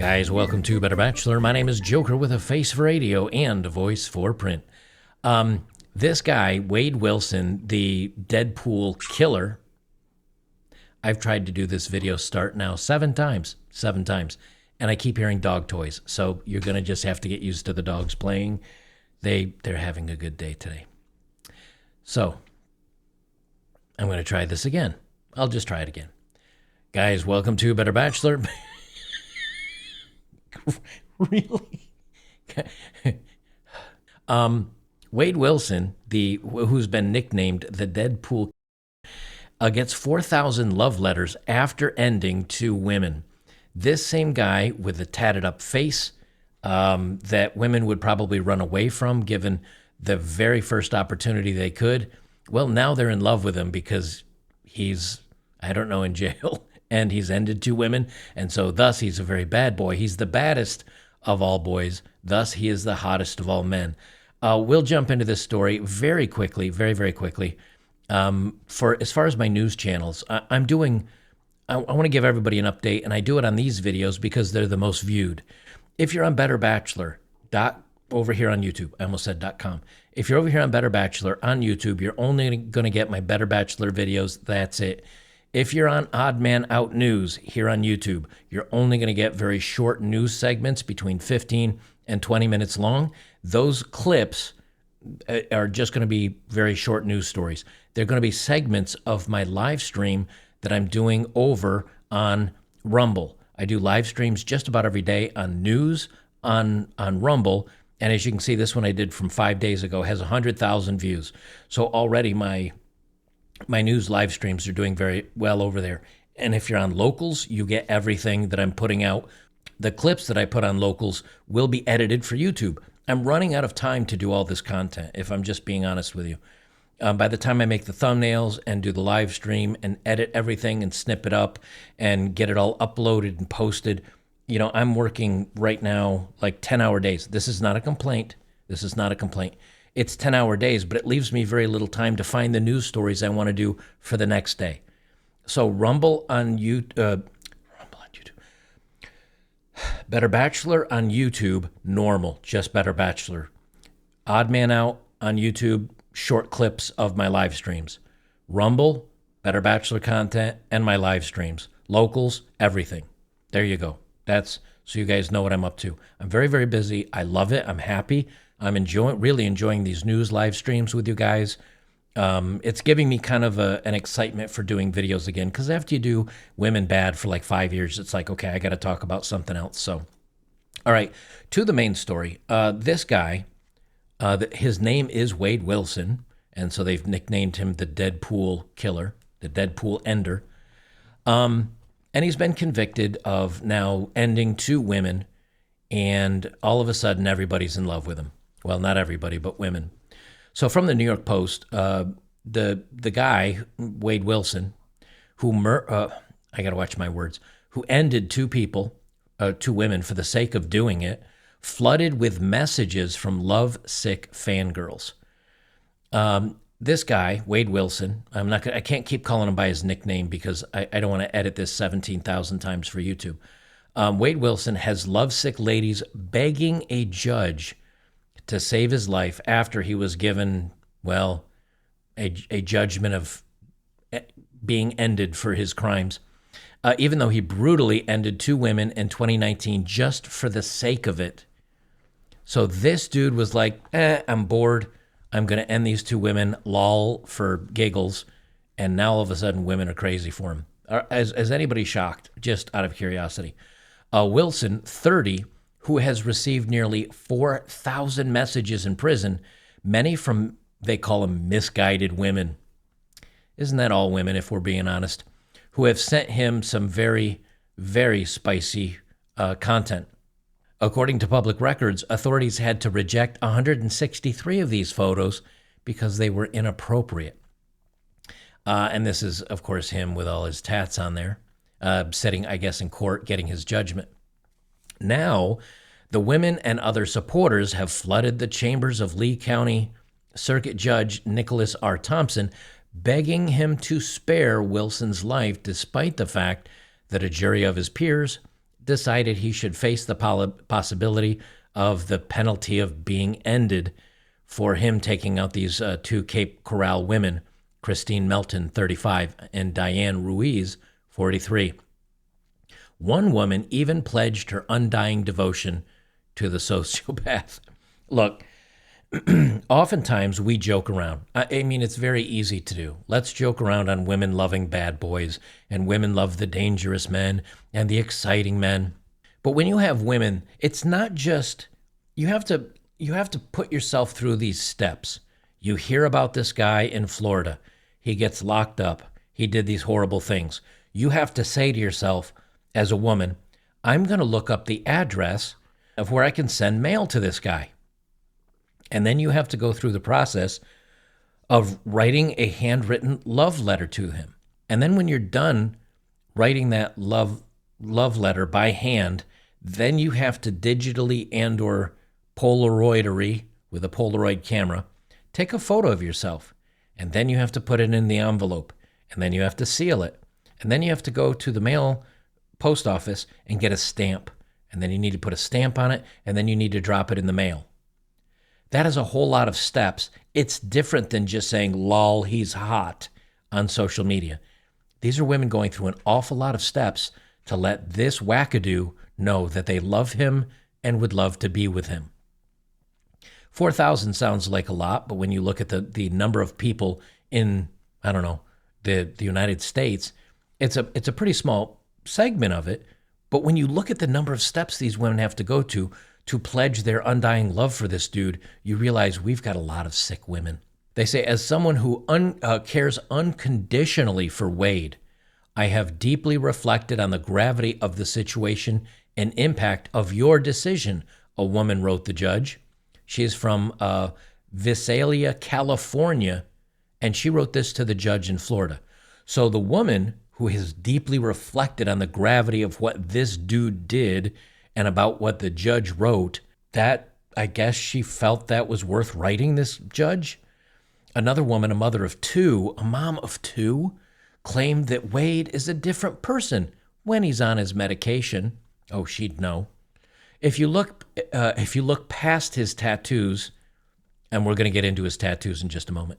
Guys, welcome to Better Bachelor. My name is Joker with a face for radio and a voice for print. This guy, Wade Wilson, the Deadpool killer, I've tried to do this video start now seven times, and I keep hearing dog toys. So you're going to just have to get used to the dogs playing. They're having a good day today. So I'm going to try this again. I'll just try it again. Guys, welcome to Better Bachelor. Really? Wade Wilson, who's been nicknamed the Deadpool, gets 4,000 love letters after ending two women. This same guy with a tatted up face that women would probably run away from given the very first opportunity they could. Well, now they're in love with him because he's, I don't know, in jail. And he's ended two women, and so thus he's a very bad boy. He's the baddest of all boys, thus he is the hottest of all men. We'll jump into this story very quickly, very quickly. For as far as my news channels, I want to give everybody an update, and I do it on these videos because they're the most viewed. If you're on Better Bachelor, over here on YouTube, I almost said .com. If you're over here on Better Bachelor on YouTube, you're only going to get my Better Bachelor videos. That's it. If you're on Odd Man Out News here on YouTube, you're only going to get very short news segments between 15 and 20 minutes long. Those clips are just going to be very short news stories. They're going to be segments of my live stream that I'm doing over on Rumble. I do live streams just about every day on news on Rumble. And as you can see, this one I did from 5 days ago has 100,000 views. So already my news live streams are doing very well over there. And if you're on Locals, you get everything that I'm putting out. The clips that I put on Locals will be edited for YouTube. I'm running out of time to do all this content, if I'm just being honest with you. By the time I make the thumbnails and do the live stream and edit everything and snip it up and get it all uploaded and posted, you know, I'm working right now like 10-hour days. This is not a complaint. It's 10-hour days, but it leaves me very little time to find the news stories I want to do for the next day. So Rumble on YouTube, Better Bachelor on YouTube, normal, just Better Bachelor. Odd Man Out on YouTube, short clips of my live streams. Rumble, Better Bachelor content, and my live streams. Locals, everything. There you go. That's so you guys know what I'm up to. I'm very busy. I love it. I'm happy. I'm really enjoying these news live streams with you guys. It's giving me kind of an excitement for doing videos again, because after you do Women Bad for like 5 years, it's like, okay, I got to talk about something else. So, all right, to the main story. This guy, his name is Wade Wilson, and so they've nicknamed him the Deadpool Killer, the Deadpool Ender. And he's been convicted of now ending two women, and all of a sudden everybody's in love with him. Well, not everybody, but women. So from the New York Post, the guy, Wade Wilson, who I got to watch my words, who ended two women for the sake of doing it, flooded with messages from love-sick fangirls. This guy, Wade Wilson, I can't keep calling him by his nickname because I don't want to edit this 17,000 times for YouTube. Wade Wilson has lovesick ladies begging a judge to save his life after he was given, well, a judgment of being ended for his crimes, even though he brutally ended two women in 2019 just for the sake of it. So this dude was like, I'm bored. I'm going to end these two women, lol, for giggles. And now all of a sudden women are crazy for him. Is anybody shocked, just out of curiosity? Wilson, 30, who has received nearly 4,000 messages in prison, many from, they call them misguided women. Isn't that all women, if we're being honest? Who have sent him some very spicy content. According to public records, authorities had to reject 163 of these photos because they were inappropriate. And this is, of course, him with all his tats on there, sitting, I guess, in court, getting his judgment. Now, the women and other supporters have flooded the chambers of Lee County Circuit Judge Nicholas R. Thompson, begging him to spare Wilson's life despite the fact that a jury of his peers decided he should face the possibility of the penalty of being ended for him taking out these two Cape Coral women, Christine Melton, 35, and Diane Ruiz, 43. One woman even pledged her undying devotion to the sociopath. Look, oftentimes we joke around. I mean, it's very easy to do. Let's joke around on women loving bad boys, and women love the dangerous men and the exciting men. But when you have women, it's not just, you have to put yourself through these steps. You hear about this guy in Florida. He gets locked up. He did these horrible things. You have to say to yourself, as a woman, I'm going to look up the address of where I can send mail to this guy. And then you have to go through the process of writing a handwritten love letter to him. And then when you're done writing that love letter by hand, then you have to digitally and or Polaroidery with a Polaroid camera, take a photo of yourself. And then you have to put it in the envelope. And then you have to seal it. And then you have to go to the post office and get a stamp. And then you need to put a stamp on it. And then you need to drop it in the mail. That is a whole lot of steps. It's different than just saying, lol, he's hot on social media. These are women going through an awful lot of steps to let this wackadoo know that they love him and would love to be with him. 4,000 sounds like a lot, but when you look at the number of people in, I don't know, the United States, it's a pretty small segment of it. But when you look at the number of steps these women have to go to pledge their undying love for this dude, you realize we've got a lot of sick women. They say, as someone who cares unconditionally for Wade, I have deeply reflected on the gravity of the situation and impact of your decision, a woman wrote the judge. She is from Visalia, California, and she wrote this to the judge in Florida. So the woman who has deeply reflected on the gravity of what this dude did and about what the judge wrote, that I guess she felt that was worth writing, this judge. Another woman, a mother of two, a mom of two, claimed that Wade is a different person when he's on his medication. Oh, she'd know. If you look past his tattoos, and we're going to get into his tattoos in just a moment.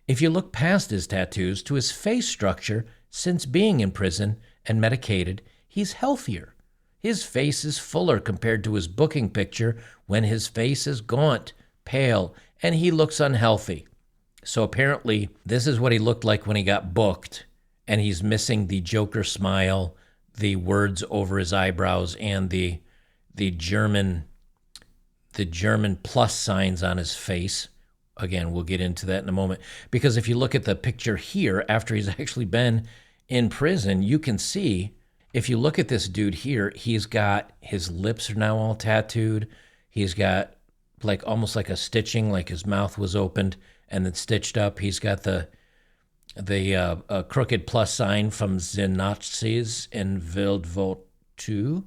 If you look past his tattoos to his face structure, since being in prison and medicated, he's healthier. His face is fuller compared to his booking picture when his face is gaunt, pale, and he looks unhealthy. So apparently, this is what he looked like when he got booked, and he's missing the Joker smile, the words over his eyebrows, and the German plus signs on his face. Again, we'll get into that in a moment. Because if you look at the picture here, after he's actually been in prison, you can see, if you look at this dude here, he's got, his lips are now all tattooed. He's got like almost like a stitching, like his mouth was opened and then stitched up. He's got the crooked plus sign from the Nazis in World War II.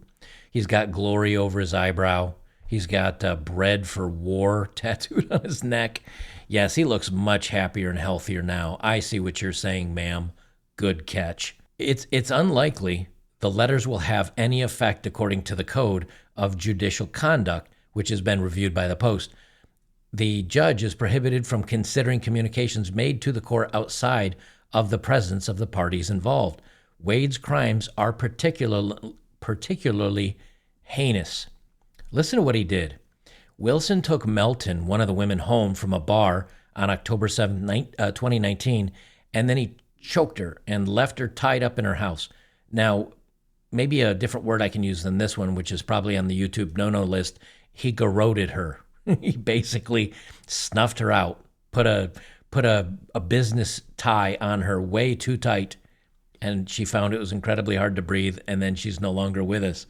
He's got glory over his eyebrow. He's got bread for war tattooed on his neck. Yes, he looks much happier and healthier now. I see what you're saying, ma'am. Good catch. It's unlikely the letters will have any effect according to the Code of Judicial Conduct, which has been reviewed by the Post. The judge is prohibited from considering communications made to the court outside of the presence of the parties involved. Wade's crimes are particularly heinous. Listen to what he did. Wilson took Melton, one of the women, home from a bar on October 7, 2019, and then he choked her and left her tied up in her house. Now, maybe a different word I can use than this one, which is probably on the YouTube no-no list. He garroted her. He basically snuffed her out, put a business tie on her way too tight, and she found it was incredibly hard to breathe, and then she's no longer with us.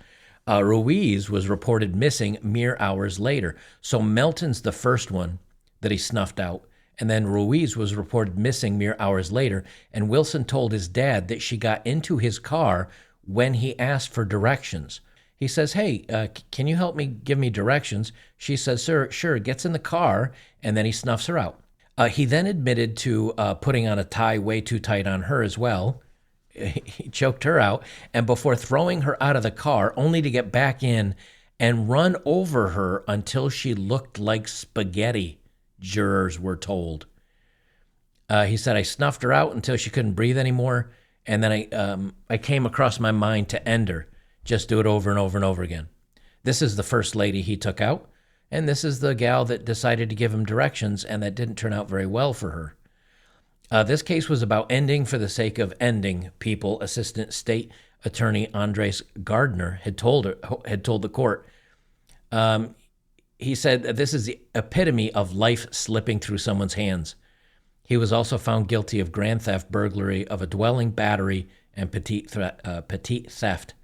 Ruiz was reported missing mere hours later. So Melton's the first one that he snuffed out, and then Ruiz was reported missing mere hours later, and Wilson told his dad that she got into his car when he asked for directions. He says, hey, can you help me, give me directions? She says, sure, gets in the car, and then he snuffs her out. He then admitted to putting on a tie way too tight on her as well. he choked her out, and before throwing her out of the car, only to get back in and run over her until she looked like spaghetti, jurors were told. He said, I snuffed her out until she couldn't breathe anymore, and then I came across my mind to end her. Just do it over and over and over again. This is the first lady he took out, and this is the gal that decided to give him directions, and that didn't turn out very well for her. This case was about ending for the sake of ending people. Assistant State Attorney Andres Gardner had told the court. He said that this is the epitome of life slipping through someone's hands. He was also found guilty of grand theft, burglary of a dwelling, battery, and petite theft.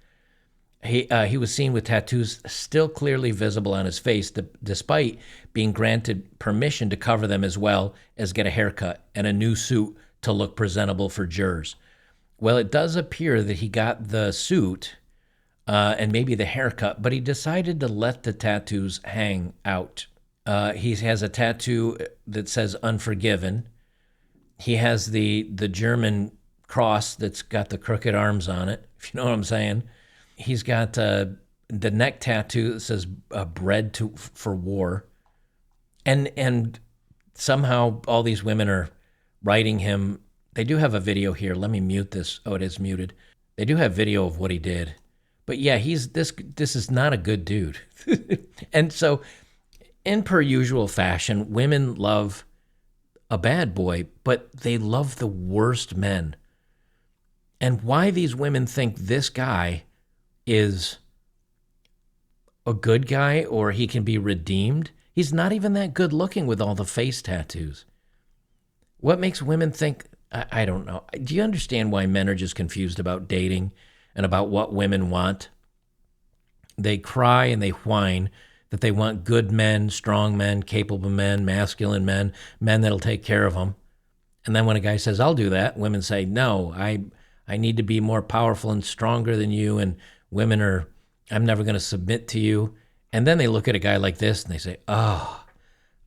He was seen with tattoos still clearly visible on his face, despite being granted permission to cover them as well as get a haircut and a new suit to look presentable for jurors. Well, it does appear that he got the suit and maybe the haircut, but he decided to let the tattoos hang out. He has a tattoo that says Unforgiven. He has the German cross that's got the crooked arms on it, if you know what I'm saying. He's got the neck tattoo that says "Bred for War," and somehow all these women are writing him. They do have a video here. Let me mute this. Oh, it is muted. They do have video of what he did, but yeah, this is not a good dude. And so, in per usual fashion, women love a bad boy, but they love the worst men. And why these women think this guy is a good guy or he can be redeemed. He's not even that good looking with all the face tattoos. What makes women think, I don't know. Do you understand why men are just confused about dating and about what women want? They cry and they whine that they want good men, strong men, capable men, masculine men, men that'll take care of them. And then when a guy says, I'll do that, women say, no, I need to be more powerful and stronger than you, and women are, I'm never going to submit to you. And then they look at a guy like this and they say, oh,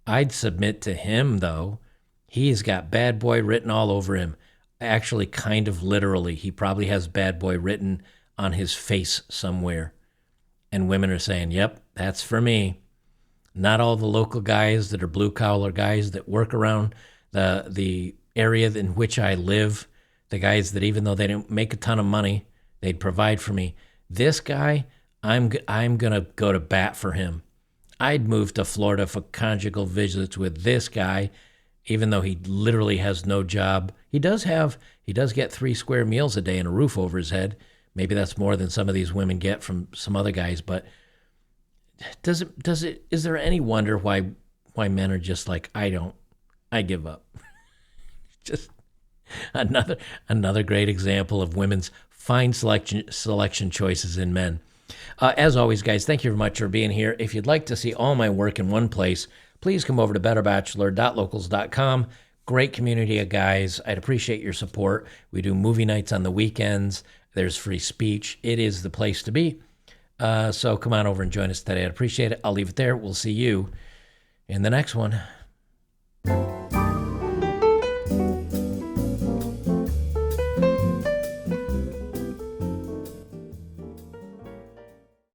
I'd submit to him, though. He's got bad boy written all over him. Actually, kind of literally. He probably has bad boy written on his face somewhere. And women are saying, yep, that's for me. Not all the local guys that are blue-collar guys that work around the area in which I live, the guys that even though they don't make a ton of money, they'd provide for me. This guy, I'm going to go to bat for him. I'd move to Florida for conjugal visits with this guy, even though he literally has no job. He does get 3 square meals a day and a roof over his head. Maybe that's more than some of these women get from some other guys, but is there any wonder why men are just like, I give up. Just another great example of women's fine selection choices in men. As always, guys, thank you very much for being here. If you'd like to see all my work in one place, please come over to betterbachelor.locals.com. Great community of guys. I'd appreciate your support. We do movie nights on the weekends. There's free speech. It is the place to be. So come on over and join us today. I'd appreciate it. I'll leave it there. We'll see you in the next one.